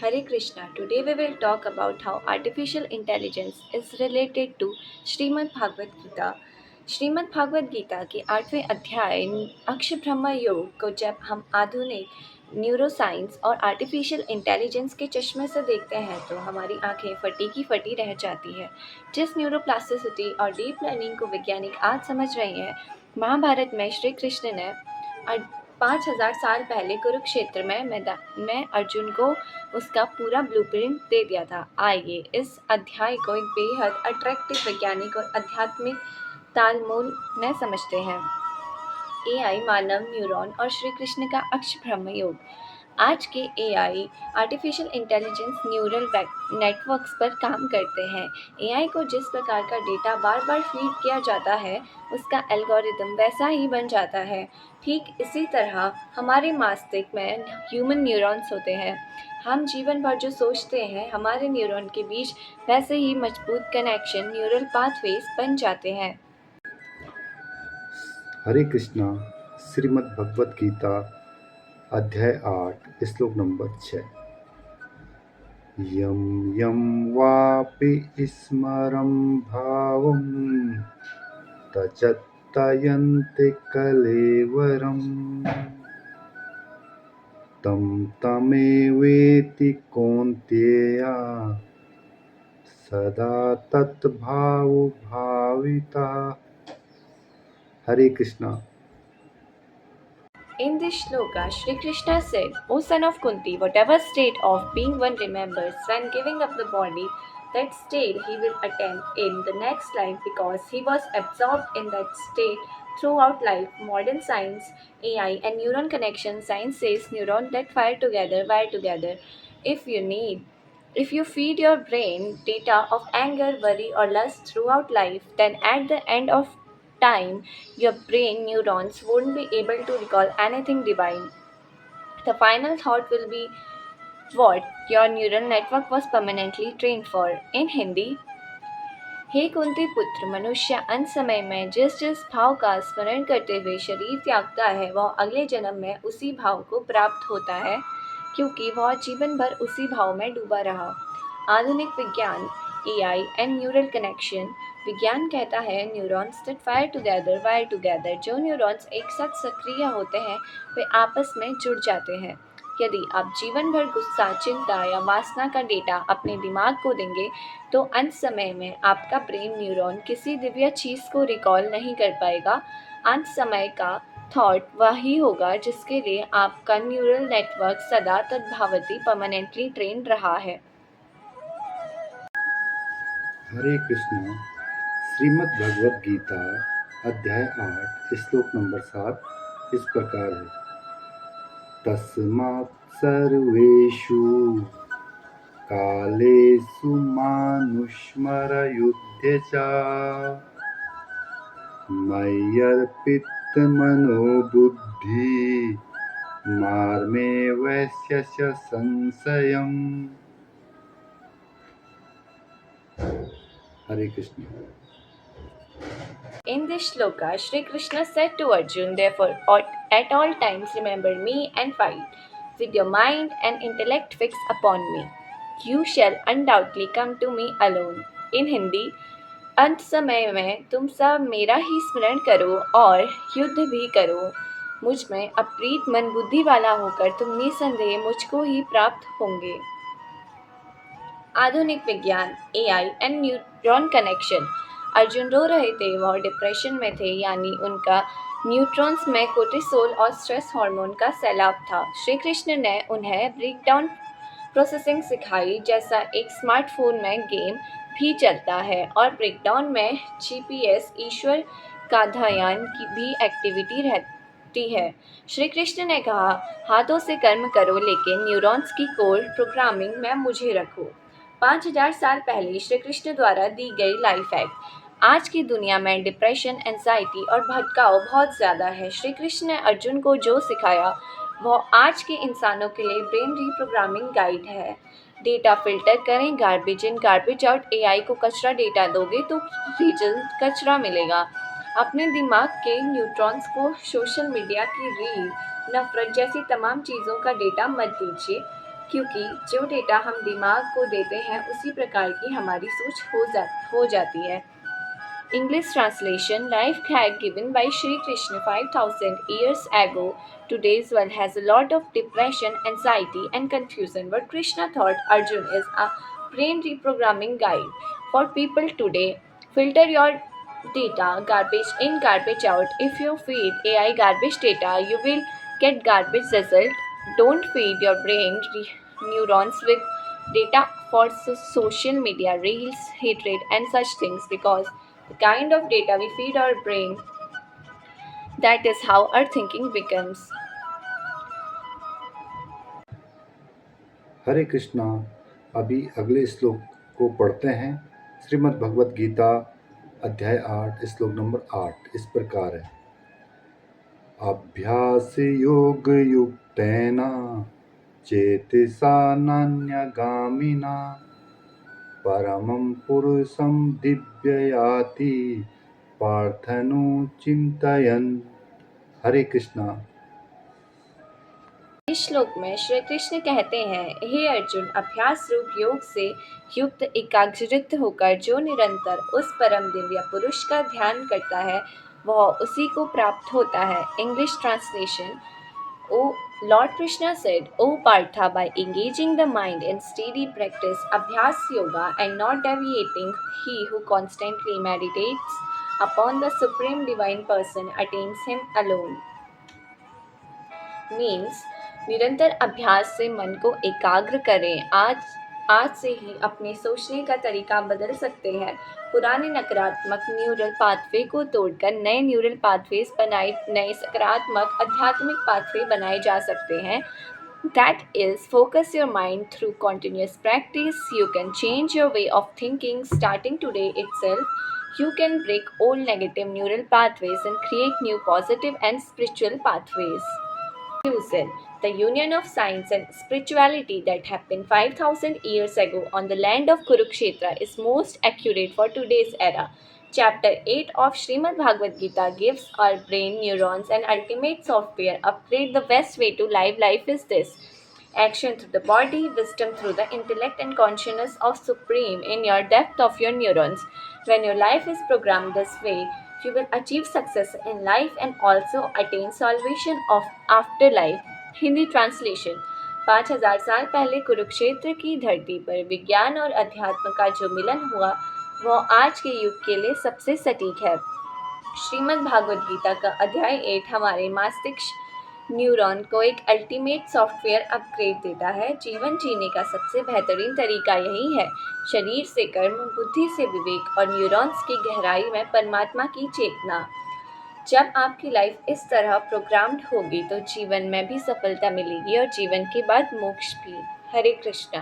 Hare Krishna. Today we will talk about how artificial intelligence is related to Shrimad Bhagavat Gita. Shrimad Bhagavat Gita के 8वें अध्याय अक्ष ब्रह्म योग को जब हम आधुनिक न्यूरोसाइंस और आर्टिफिशियल इंटेलिजेंस के चश्मे से देखते हैं तो हमारी आंखें फटी की फटी रह जाती है। जिस न्यूरोप्लास्टिसिटी और डीप लर्निंग को वैज्ञानिक आज समझ रहे हैं, महाभारत में श्री कृष्ण ने 5000 साल पहले कुरुक्षेत्र में मैदान में अर्जुन को उसका पूरा ब्लूप्रिंट दे दिया था। आइए इस अध्याय को एक बेहद अट्रैक्टिव वैज्ञानिक और आध्यात्मिक तालमेल में समझते हैं। एआई, मानव न्यूरॉन और श्री कृष्ण का अक्ष ब्रह्म योग। आज के AI artificial intelligence neural networks पर काम करते हैं। एआई को जिस प्रकार का डेटा बार बार फीड किया जाता है, उसका एल्गोरिदम वैसा ही बन जाता है। ठीक इसी तरह हमारे मस्तिष्क में ह्यूमन न्यूरॉन्स होते हैं। हम जीवन भर जो सोचते हैं, हमारे न्यूरॉन के बीच वैसे ही मजबूत कनेक्शन न्यूरल पाथवेज बन जाते हैं। हरे कृष्णा। श्रीमद् भगवत गीता अध्याय 8 श्लोक नंबर 6। यम यम वापि स्मरं भावं तजत्तयन्ति कलेवरम् तं तमेवेति कौन्तेया सदा तद्भावो भाविता। हरे Krishna. In this shloka, Shri Krishna said, O son of Kunti, whatever state of being one remembers when giving up the body, that state he will attain in the next life because he was absorbed in that state throughout life. Modern science, AI and neuron connection science says neurons that fire together wire together. If you feed your brain data of anger, worry or lust throughout life, then at the end of time, your brain neurons won't be able to recall anything divine. The final thought will be what your neural network was permanently trained for. In Hindi, हे कुंती पुत्र, मनुष्य अंत समय में जिस जिस भाव का स्मरण करते हुए शरीर त्यागता है, वह अगले जन्म में उसी भाव को प्राप्त होता है, क्योंकि वह जीवन भर उसी भाव में डूबा रहा। आधुनिक विज्ञान, एआई एंड न्यूरल कनेक्शन। विज्ञान कहता है neurons that fire together wire together. जो न्यूरॉन्स एक साथ सक्रिय होते हैं, वे आपस में जुड़ जाते हैं। यदि आप जीवन भर गुस्सा, चिंता या वासना का डेटा अपने दिमाग को देंगे, तो अंत समय में आपका ब्रेन न्यूरॉन किसी दिव्य चीज़ को रिकॉल नहीं कर पाएगा। अंत समय का थॉट वही होगा जिसके लिए आपका न्यूरल नेटवर्क सदा तद्भावती परमानेंटली ट्रेन रहा है। हरे कृष्णा। श्रीमद् भगवत गीता अध्याय 8 श्लोक नंबर 7 इस प्रकार है। तस्मात् सर्वेषु कालेषु मानुस्मरयुध्य च मय्यर्पितमनो बुद्धि मार्मे वैश्यस्य संशयम्। हरे Krishna. In this shloka, Shri Krishna said to Arjun, therefore, at all times remember me and fight with your mind and intellect fixed upon me. You shall undoubtedly come to me alone. In Hindi, अंत समय में तुम सब मेरा ही स्मरण करो और युद्ध भी करो। मुझ में अप्रीत मन बुद्धि वाला होकर तुम निसंदेह मुझको ही प्राप्त होंगे। आधुनिक विज्ञान, AI and neuron connection. Arjun रो रहे थे, वह डिप्रेशन में थे, यानी उनका न्यूट्रॉन्स में कोर्टिसोल और स्ट्रेस हार्मोन का सैलाब था। श्री कृष्ण ने उन्हें ब्रेकडाउन प्रोसेसिंग सिखाई, जैसा एक स्मार्टफोन में गेम भी चलता है, और ब्रेकडाउन में जीपीएस ईश्वर का ध्यान की भी एक्टिविटी रहती है। श्री कृष्ण ने कहा, हाथों से कर्म करो, लेकिन न्यूरॉन्स की कोर प्रोग्रामिंग में मुझे रखो। 5000 साल पहले श्री कृष्ण द्वारा दी गई लाइफ हैक। आज की दुनिया में डिप्रेशन, एंजाइटी और भटकाव बहुत ज़्यादा है। श्री कृष्ण ने अर्जुन को जो सिखाया, वह आज के इंसानों के लिए ब्रेन रीप्रोग्रामिंग गाइड है। डेटा फिल्टर करें, garbage in garbage out. AI को कचरा डेटा दोगे तो रिजल्ट कचरा मिलेगा। अपने दिमाग के न्यूट्रॉन्स को सोशल मीडिया की रील, नफरत जैसी तमाम चीज़ों का डेटा मत दीजिए। क्योंकि जो डेटा हम दिमाग को देते हैं उसी प्रकार की हमारी सोच हो जाती है। English translation: Life hack given by Sri Krishna 5000 years ago. Today's world has a lot of depression, anxiety, and confusion. But Krishna thought Arjun is a brain reprogramming guide for people today. Filter your data, garbage in, garbage out. If you feed AI garbage data, you will get garbage result. Don't feed your brain neurons with data for social media, reels, hatred, and such things, because the kind of data we feed our brain, that is how our thinking becomes. हरे कृष्णा। अभी अगले श्लोक को पढ़ते हैं। श्रीमद् भगवत गीता अध्याय 8 श्लोक number 8 इस प्रकार है। अभ्यास योग युक्तेन चेतसा नान्यगामिना परमं पुरुषं दिव्ययाति पार्थनु चिंतयन्। हरे कृष्णा। इस श्लोक में श्री कृष्ण कहते हैं, हे अर्जुन, अभ्यास रूप योग से युक्त एकाग्रचित्त होकर जो निरंतर उस परम दिव्य पुरुष का ध्यान करता है वह उसी को प्राप्त होता है। English translation: O Lord Krishna said, O Partha, by engaging the mind in steady practice, Abhyas Yoga, and not deviating, he who constantly meditates upon the Supreme Divine Person attains him alone. Means, निरंतर अभ्यास से मन को एकाग्र करें। आज से ही अपने सोचने का तरीका बदल सकते हैं। पुराने नकारात्मक न्यूरल पाथवे को तोड़कर नए न्यूरल पाथवेज बनाए, नए सकारात्मक आध्यात्मिक पाथवे बनाए जा सकते हैं। That is, focus your mind through continuous practice. You can change your way of thinking starting today itself. You can break old negative neural pathways and create new positive and spiritual pathways. Conclusion: the union of science and spirituality that happened 5000 years ago on the land of Kurukshetra is most accurate for today's era. Chapter 8 of Srimad Bhagavad Gita gives our brain neurons an ultimate software upgrade. The best way to live life is this: action through the body, wisdom through the intellect, and consciousness of Supreme in your depth of your neurons. When your life is programmed this way, you will achieve success in life and also attain salvation of afterlife. Hindi translation: 5000 साल पहले कुरुक्षेत्र की धरती पर विज्ञान और अध्यात्म का जो मिलन हुआ वह आज के युग के लिए सबसे सटीक है। श्रीमद् भागवत गीता का अध्याय 8 हमारे मस्तिष्क न्यूरॉन को एक अल्टीमेट सॉफ्टवेयर अपग्रेड देता है। जीवन जीने का सबसे बेहतरीन तरीका यही है: शरीर से कर्म, बुद्धि से विवेक और न्यूरॉन्स की गहराई में परमात्मा की चेतना। जब आपकी लाइफ इस तरह प्रोग्राम्ड होगी तो जीवन में भी सफलता मिलेगी और जीवन के बाद मोक्ष भी। हरे कृष्णा।